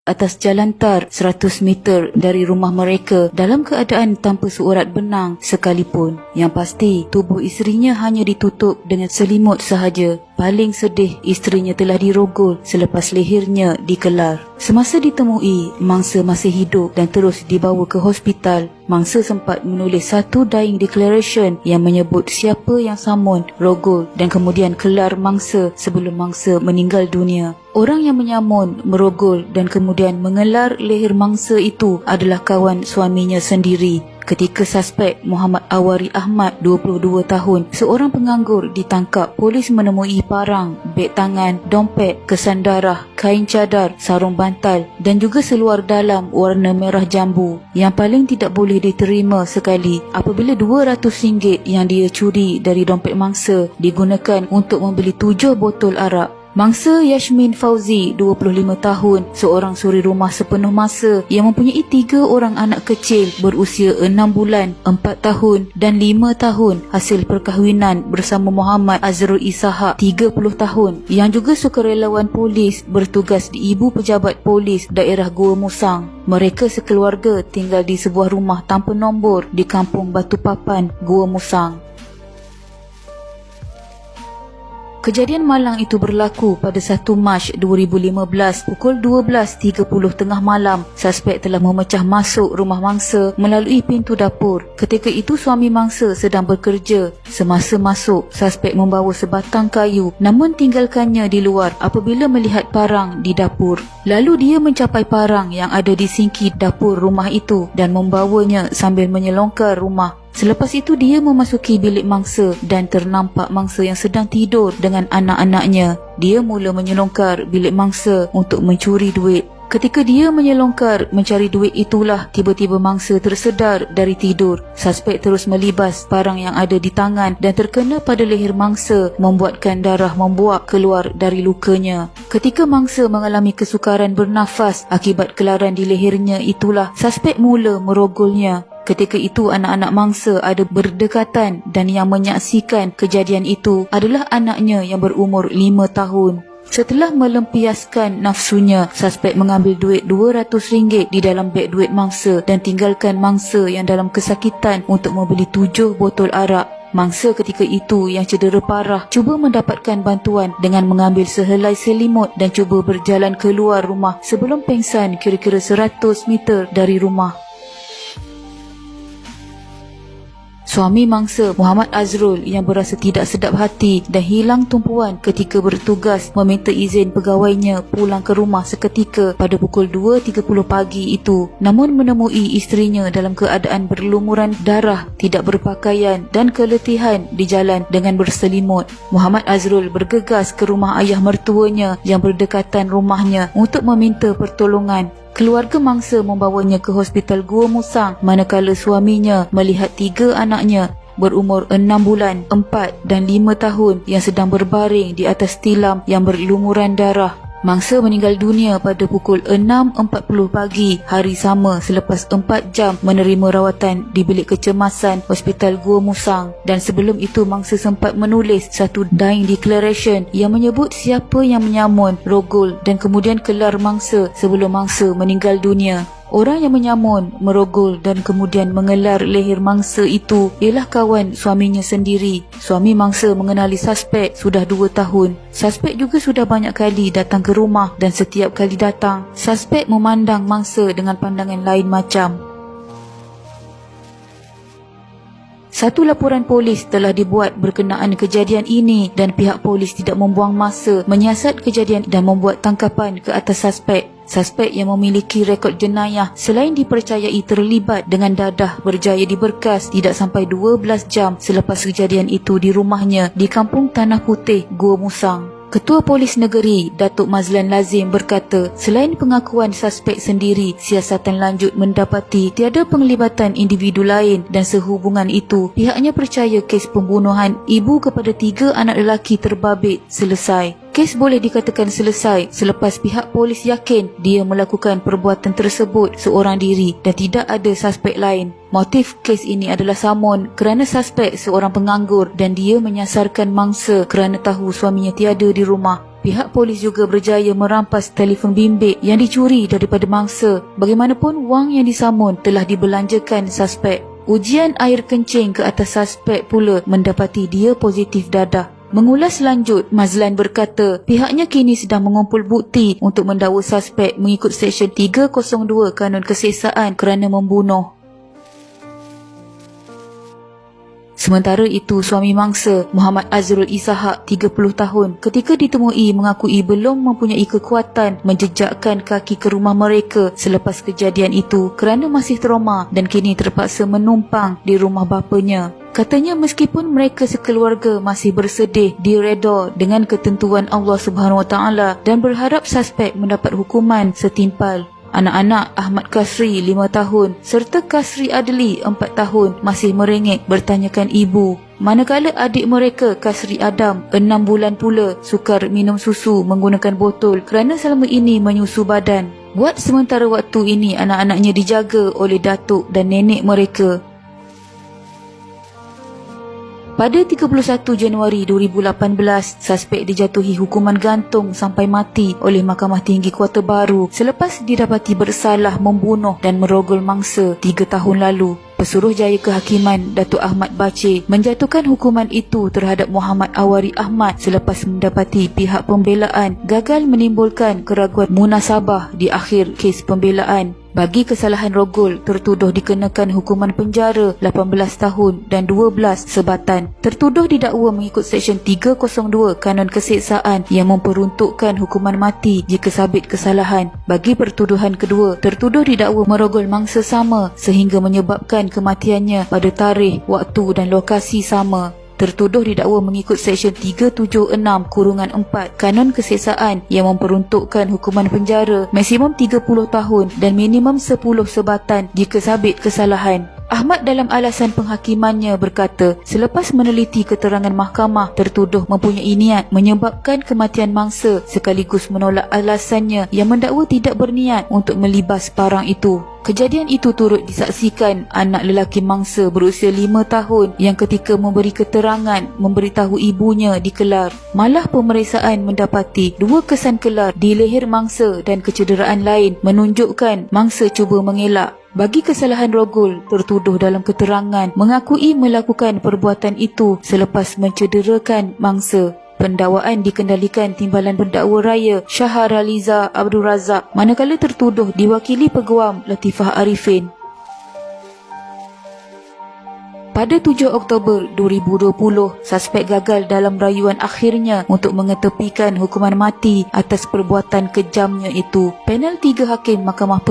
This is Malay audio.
atas jalan tar 100 meter dari rumah mereka dalam keadaan tanpa seurat benang sekalipun. Yang pasti, tubuh isterinya hanya ditutup dengan selimut sahaja. Paling sedih, isterinya telah dirogol selepas lehernya dikelar. Semasa ditemui, mangsa masih hidup dan terus dibawa ke hospital. Mangsa sempat menulis satu dying declaration yang menyebut siapa yang samun, rogol dan kemudian kelar mangsa sebelum mangsa meninggal dunia. Orang yang menyamun, merogol dan kemudian mengelar leher mangsa itu adalah kawan suaminya sendiri. Ketika suspek Muhammad Awari Ahmad, 22 tahun, seorang penganggur, ditangkap, polis menemui parang, beg tangan, dompet, kesan darah, kain cadar, sarung bantal dan juga seluar dalam warna merah jambu. Yang paling tidak boleh diterima sekali apabila RM200 yang dia curi dari dompet mangsa digunakan untuk membeli 7 botol arak. Mangsa Yasmin Fauzi, 25 tahun, seorang suri rumah sepenuh masa yang mempunyai 3 orang anak kecil berusia 6 bulan, 4 tahun dan 5 tahun hasil perkahwinan bersama Muhammad Azrul Ishak, 30 tahun, yang juga sukarelawan polis bertugas di Ibu Pejabat Polis Daerah Gua Musang. Mereka sekeluarga tinggal di sebuah rumah tanpa nombor di Kampung Batu Papan, Gua Musang. Kejadian malang itu berlaku pada 1 Mac 2015 pukul 12.30 tengah malam. Suspek telah memecah masuk rumah mangsa melalui pintu dapur. Ketika itu suami mangsa sedang bekerja. Semasa masuk, suspek membawa sebatang kayu namun tinggalkannya di luar apabila melihat parang di dapur. Lalu dia mencapai parang yang ada di singki dapur rumah itu dan membawanya sambil menyelongkar rumah. Selepas itu dia memasuki bilik mangsa dan ternampak mangsa yang sedang tidur dengan anak-anaknya. Dia mula menyelongkar bilik mangsa untuk mencuri duit. Ketika dia menyelongkar mencari duit itulah tiba-tiba mangsa tersedar dari tidur. Suspek terus melibas parang yang ada di tangan dan terkena pada leher mangsa membuatkan darah membuak keluar dari lukanya. Ketika mangsa mengalami kesukaran bernafas akibat kelaran di lehernya itulah suspek mula merogolnya. Ketika itu anak-anak mangsa ada berdekatan dan yang menyaksikan kejadian itu adalah anaknya yang berumur 5 tahun. Setelah melempiaskan nafsunya, suspek mengambil duit RM200 di dalam beg duit mangsa dan tinggalkan mangsa yang dalam kesakitan untuk membeli 7 botol arak. Mangsa ketika itu yang cedera parah cuba mendapatkan bantuan dengan mengambil sehelai selimut dan cuba berjalan keluar rumah sebelum pengsan kira-kira 100 meter dari rumah. Suami mangsa Muhammad Azrul yang berasa tidak sedap hati dan hilang tumpuan ketika bertugas meminta izin pegawainya pulang ke rumah seketika pada pukul 2.30 pagi itu, namun menemui isterinya dalam keadaan berlumuran darah, tidak berpakaian dan keletihan di jalan dengan berselimut. Muhammad Azrul bergegas ke rumah ayah mertuanya yang berdekatan rumahnya untuk meminta pertolongan. Keluarga mangsa membawanya ke hospital Gua Musang manakala suaminya melihat 3 anaknya berumur 6 bulan, 4 dan 5 tahun yang sedang berbaring di atas tilam yang berlumuran darah. Mangsa meninggal dunia pada pukul 6.40 pagi hari sama selepas 4 jam menerima rawatan di bilik kecemasan Hospital Gua Musang. Dan sebelum itu mangsa sempat menulis satu dying declaration yang menyebut siapa yang menyamun, rogol dan kemudian kelar mangsa sebelum mangsa meninggal dunia. Orang yang menyamun, merogol dan kemudian mengelar leher mangsa itu ialah kawan suaminya sendiri. Suami mangsa mengenali suspek sudah 2 tahun. Suspek juga sudah banyak kali datang ke rumah dan setiap kali datang, suspek memandang mangsa dengan pandangan lain macam. Satu laporan polis telah dibuat berkenaan kejadian ini dan pihak polis tidak membuang masa menyiasat kejadian dan membuat tangkapan ke atas suspek. Suspek yang memiliki rekod jenayah selain dipercayai terlibat dengan dadah berjaya diberkas tidak sampai 12 jam selepas kejadian itu di rumahnya di Kampung Tanah Putih, Gua Musang. Ketua Polis Negeri, Datuk Mazlan Lazim berkata, selain pengakuan suspek sendiri, siasatan lanjut mendapati tiada penglibatan individu lain dan sehubungan itu, pihaknya percaya kes pembunuhan ibu kepada 3 anak lelaki terbabit selesai. Kes boleh dikatakan selesai selepas pihak polis yakin dia melakukan perbuatan tersebut seorang diri dan tidak ada suspek lain. Motif kes ini adalah samun kerana suspek seorang penganggur dan dia menyasarkan mangsa kerana tahu suaminya tiada di rumah. Pihak polis juga berjaya merampas telefon bimbit yang dicuri daripada mangsa. Bagaimanapun, wang yang disamun telah dibelanjakan suspek. Ujian air kencing ke atas suspek pula mendapati dia positif dadah. Mengulas lanjut, Mazlan berkata pihaknya kini sedang mengumpul bukti untuk mendakwa suspek mengikut Seksyen 302 Kanun Keseksaan kerana membunuh. Sementara itu, suami mangsa Muhammad Azrul Ishak 30 tahun ketika ditemui mengakui belum mempunyai kekuatan menjejakkan kaki ke rumah mereka selepas kejadian itu kerana masih trauma dan kini terpaksa menumpang di rumah bapanya. Katanya meskipun mereka sekeluarga masih bersedih direda dengan ketentuan Allah Subhanahu Wa Taala dan berharap suspek mendapat hukuman setimpal. Anak-anak Ahmad Kasri 5 tahun serta Kasri Adli 4 tahun masih merengek bertanyakan ibu. Manakala adik mereka Kasri Adam 6 bulan pula sukar minum susu menggunakan botol kerana selama ini menyusu badan. Buat sementara waktu ini anak-anaknya dijaga oleh datuk dan nenek mereka. Pada 31 Januari 2018, suspek dijatuhi hukuman gantung sampai mati oleh Mahkamah Tinggi Kuala Baru selepas didapati bersalah membunuh dan merogol mangsa 3 tahun lalu. Pesuruhjaya Kehakiman Datuk Ahmad Bacir menjatuhkan hukuman itu terhadap Muhammad Awari Ahmad selepas mendapati pihak pembelaan gagal menimbulkan keraguan munasabah di akhir kes pembelaan. Bagi kesalahan rogol, tertuduh dikenakan hukuman penjara 18 tahun dan 12 sebatan. Tertuduh didakwa mengikut Seksyen 302 Kanun Keseksaan yang memperuntukkan hukuman mati jika sabit kesalahan. Bagi pertuduhan kedua, tertuduh didakwa merogol mangsa sama sehingga menyebabkan kematiannya pada tarikh, waktu dan lokasi sama. Tertuduh didakwa mengikut Seksyen 376-4 Kanun Keseksaan yang memperuntukkan hukuman penjara maksimum 30 tahun dan minimum 10 sebatan jika sabit kesalahan. Ahmad dalam alasan penghakimannya berkata, selepas meneliti keterangan mahkamah, tertuduh mempunyai niat menyebabkan kematian mangsa sekaligus menolak alasannya yang mendakwa tidak berniat untuk melibas parang itu. Kejadian itu turut disaksikan anak lelaki mangsa berusia 5 tahun yang ketika memberi keterangan memberitahu ibunya dikelar. Malah pemeriksaan mendapati 2 kesan kelar di leher mangsa dan kecederaan lain menunjukkan mangsa cuba mengelak. Bagi kesalahan rogol, tertuduh dalam keterangan mengakui melakukan perbuatan itu selepas mencederakan mangsa. Pendakwaan dikendalikan Timbalan Pendakwa Raya Shahraliza Abdul Razak, manakala tertuduh diwakili Peguam Latifah Arifin. Pada 7 Oktober 2020, suspek gagal dalam rayuan akhirnya untuk mengetepikan hukuman mati atas perbuatan kejamnya itu. Panel 3 Hakim Mahkamah